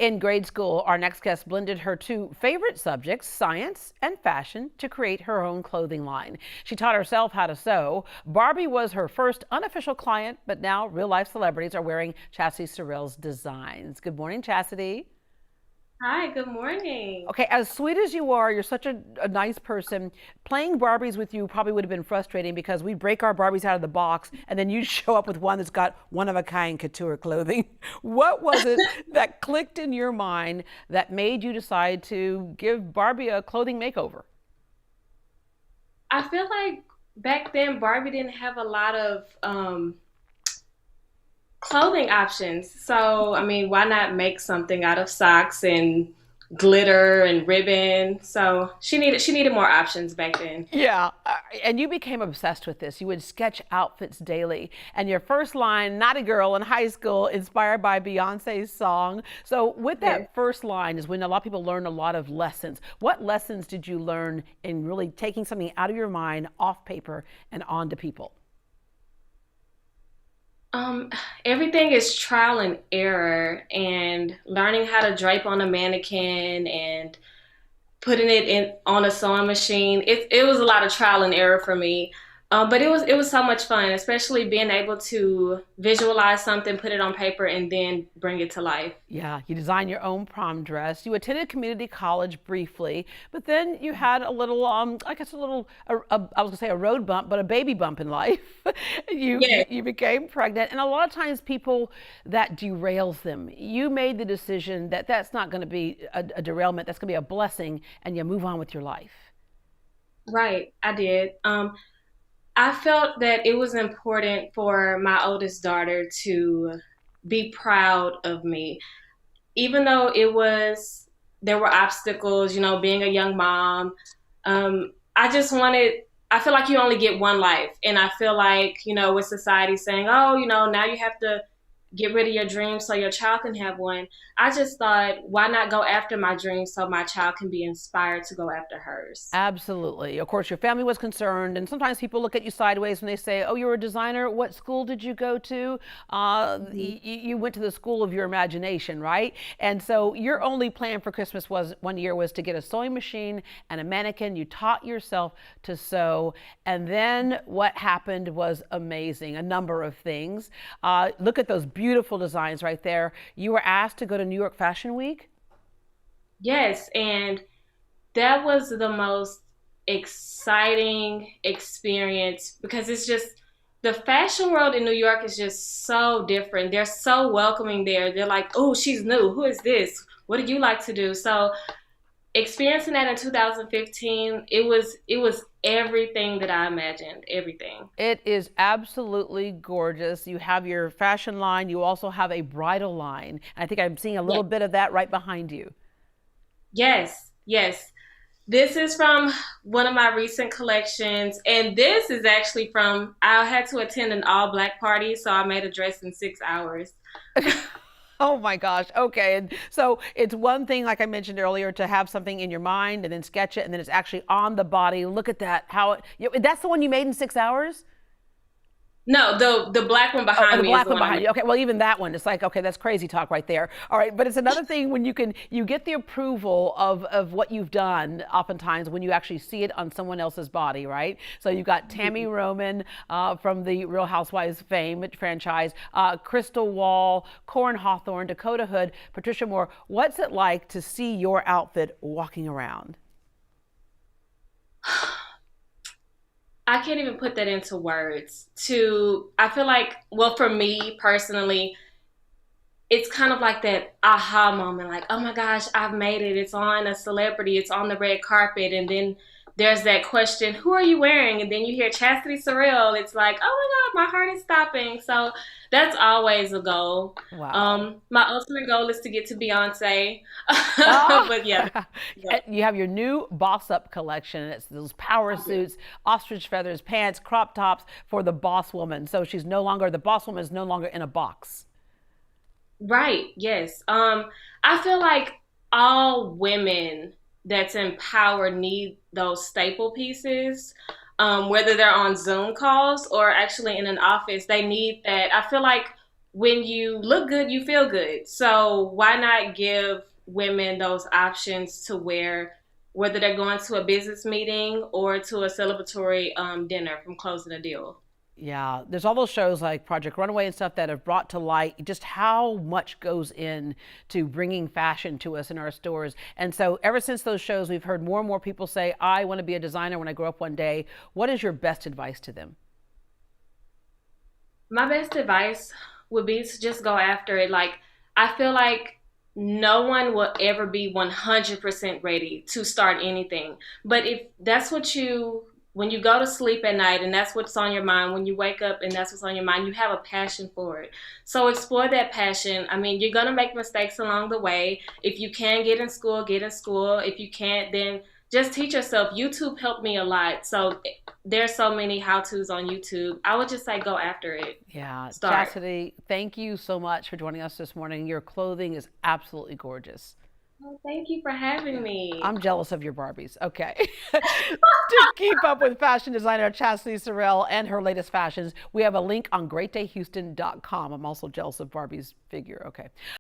In grade school, our next guest blended her two favorite subjects, science and fashion, to create her own clothing line. She taught herself how to sew. Barbie was her first unofficial client, but now real life celebrities are wearing Chasity Sereal's designs. Good morning, Chasity. Hi, good morning. Okay, as sweet as you are, you're such a nice person. Playing Barbies with you probably would have been frustrating because we break our Barbies out of the box and then you show up with one that's got one of a kind couture clothing. What was it that clicked in your mind that made you decide to give Barbie a clothing makeover? I feel like back then Barbie didn't have a lot of clothing options. So, I mean, why not make something out of socks and glitter and ribbon? So, she needed more options back then. Yeah, and you became obsessed with this. You would sketch outfits daily. And your first line, Naughty Girl in high school, inspired by Beyonce's song. So, with Yeah. that first line is when a lot of people learn a lot of lessons. What lessons did you learn in really taking something out of your mind, off paper, and onto people? Um, Everything is trial and error and learning how to drape on a mannequin and putting it in on a sewing machine. It was a lot of trial and error for me. But it was so much fun, especially being able to visualize something, put it on paper, and then bring it to life. Yeah, you designed your own prom dress. You attended community college briefly, but then you had a little, I guess, I was gonna say a road bump, but a baby bump in life. you, Yeah, you you became pregnant, and a lot of times people that derails them. You made the decision that that's not going to be a derailment. That's going to be a blessing, and you move on with your life. right. I did. I felt that it was important for my oldest daughter to be proud of me, even though there were obstacles, being a young mom. I just wanted, I feel like you only get one life. And I feel like, with society saying, oh, now you have to get rid of your dreams so your child can have one. I just thought, why not go after my dreams so my child can be inspired to go after hers? Absolutely. Of course, your family was concerned, and sometimes people look at you sideways when they say, "Oh, you're a designer. What school did you go to?" Mhm. You went to the school of your imagination, right? And so your only plan for Christmas was one year was to get a sewing machine and a mannequin. You taught yourself to sew, and then what happened was amazing. A number of things. Look at those beautiful designs right there. You were asked to go to New York Fashion Week. Yes, and that was the most exciting experience because it's just the fashion world in New York is just so different. They're so welcoming there. They're like, "Oh, she's new. Who is this? What do you like to do?" So, experiencing that in 2015, it was everything that I imagined, everything. It is absolutely gorgeous. You have your fashion line. You also have a bridal line. And I think I'm seeing a Yeah. little bit of that right behind you. Yes, yes. This is from one of my recent collections, and this is actually from I had to attend an all black party, so I made a dress in 6 hours. Oh my gosh. Okay. And so it's one thing, like I mentioned earlier, to have something in your mind and then sketch it, and then it's actually on the body. Look at that. That's the one you made in 6 hours? No, the black one Oh, behind the me is black the one one I made. behind you. Okay, well, even that one, it's like, okay, that's crazy talk right there. All right, but it's another thing when you get the approval of what you've done. Oftentimes, when you actually see it on someone else's body, right? So you've got Tammy Roman from the Real Housewives fame franchise, Crystal Wall, Corin Hawthorne, Dakota Hood, Patricia Moore. What's it like to see your outfit walking around? I can't even put that into words. I feel like, well, for me personally, it's kind of like that aha moment, like, oh my gosh, I've made it. It's on a celebrity, it's on the red carpet. And then there's that question, who are you wearing? And then you hear Chastity Sereal. It's like, oh my God, my heart is stopping. So that's always a goal. Wow. My ultimate goal is to get to Beyonce. Oh, But yeah, yeah, you have your new Boss Up collection. It's those power I do. suits, ostrich feathers, pants, crop tops for the boss woman. So she's no longer, the boss woman is no longer in a box. Right, yes. I feel like all women that's empowered need those staple pieces. Whether they're on Zoom calls or actually in an office, they need that. I feel like when you look good, you feel good. So why not give women those options to wear, whether they're going to a business meeting or to a celebratory dinner from closing a deal? Yeah, there's all those shows like Project Runway and stuff that have brought to light just how much goes in to bringing fashion to us in our stores. And so ever since those shows, we've heard more and more people say, I want to be a designer when I grow up one day. What is your best advice to them? My best advice would be to just go after it. Like, I feel like no one will ever be 100% ready to start anything. But if that's what when you go to sleep at night and that's what's on your mind, when you wake up and that's what's on your mind, you have a passion for it. So explore that passion. I mean, you're going to make mistakes along the way. If you can get in school, get in school. If you can't, then just teach yourself. YouTube helped me a lot. So there's so many how-tos on YouTube. I would just say go after it. Yeah, Start. Chastity, thank you so much for joining us this morning. Your clothing is absolutely gorgeous. Well, thank you for having Yeah. me. I'm jealous of your Barbies. Okay. To keep up with fashion designer Chasity Sereal and her latest fashions, we have a link on greatdayhouston.com. I'm also jealous of Barbie's figure. Okay.